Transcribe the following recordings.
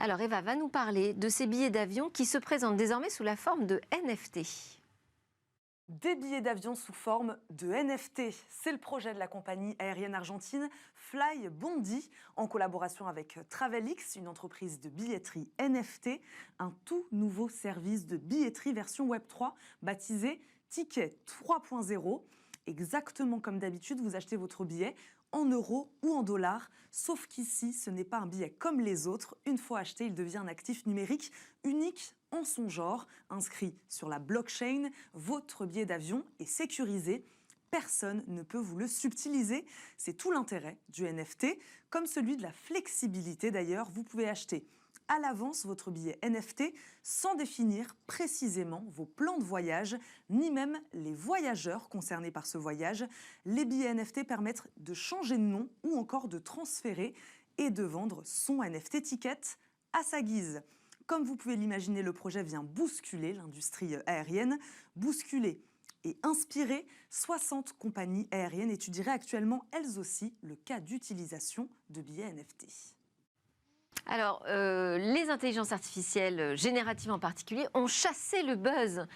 Alors Eva va nous parler de ces billets d'avion qui se présentent désormais sous la forme de NFT. Des billets d'avion sous forme de NFT. C'est le projet de la compagnie aérienne argentine Flybondi, en collaboration avec Travelix, une entreprise de billetterie NFT, un tout nouveau service de billetterie version Web3 baptisé Ticket 3.0. Exactement comme d'habitude, vous achetez votre billet en euros ou en dollars, sauf qu'ici, ce n'est pas un billet comme les autres. Une fois acheté, il devient un actif numérique unique en son genre, inscrit sur la blockchain. Votre billet d'avion est sécurisé. Personne ne peut vous le subtiliser. C'est tout l'intérêt du NFT, comme celui de la flexibilité d'ailleurs. Vous pouvez acheter à l'avance votre billet NFT sans définir précisément vos plans de voyage, ni même les voyageurs concernés par ce voyage. Les billets NFT permettent de changer de nom ou encore de transférer et de vendre son NFT ticket à sa guise. Comme vous pouvez l'imaginer, le projet vient bousculer l'industrie aérienne. Bousculer et inspirer, 60 compagnies aériennes étudieraient actuellement, elles aussi, le cas d'utilisation de billets NFT. Alors, les intelligences artificielles, génératives en particulier, ont chassé le buzz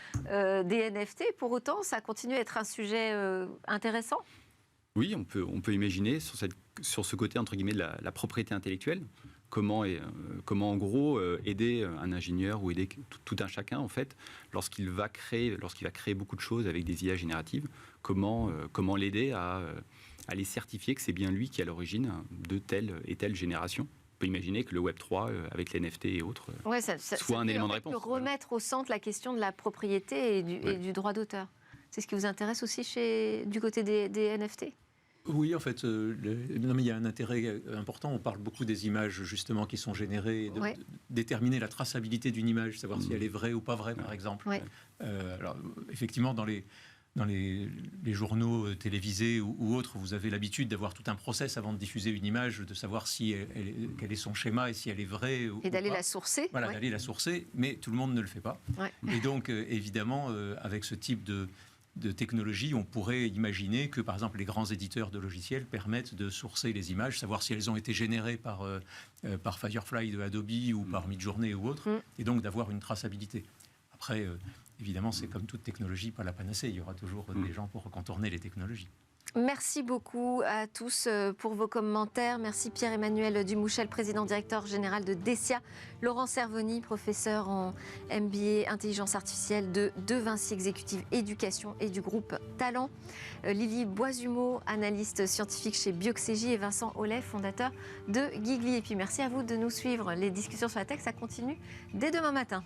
des NFT. Pour autant, ça continue à être un sujet intéressant. Oui, on peut imaginer sur ce côté, entre guillemets, de la propriété intellectuelle, comment en gros aider un ingénieur ou aider tout un chacun, en fait, lorsqu'il va créer beaucoup de choses avec des IA génératives, comment l'aider à aller certifier que c'est bien lui qui est à l'origine de telle et telle génération. On peut imaginer que le Web3, avec les NFT et autres, soit un élément de réponse. Remettre au centre la question de la propriété et du droit d'auteur. C'est ce qui vous intéresse aussi du côté des NFT ? Oui, en fait, non, mais il y a un intérêt important. On parle beaucoup des images, justement, qui sont générées, de déterminer la traçabilité d'une image, savoir si elle est vraie ou pas vraie, par exemple. Alors, effectivement, dans les journaux télévisés ou autres, vous avez l'habitude d'avoir tout un process avant de diffuser une image, de savoir quel est son schéma et si elle est vraie ou d'aller pas. la sourcer. Voilà, d'aller la sourcer, mais tout le monde ne le fait pas. Et donc, évidemment, avec ce type de technologie, on pourrait imaginer que, par exemple, les grands éditeurs de logiciels permettent de sourcer les images, savoir si elles ont été générées par Firefly de Adobe ou par Midjourney ou autre, et donc d'avoir une traçabilité. Après, évidemment, c'est comme toute technologie, pas la panacée. Il y aura toujours des gens pour contourner les technologies. Merci beaucoup à tous pour vos commentaires. Merci Pierre-Emmanuel Dumouchel, président directeur général de Dessia. Laurent Cervoni, professeur en MBA Intelligence Artificielle de Vinci Exécutive Éducation et du groupe Talent. Lily Boisumeau, analyste scientifique chez Bioxégie, et Vincent Aulet, fondateur de Gigli. Et puis merci à vous de nous suivre. Les discussions sur la tech, ça continue dès demain matin.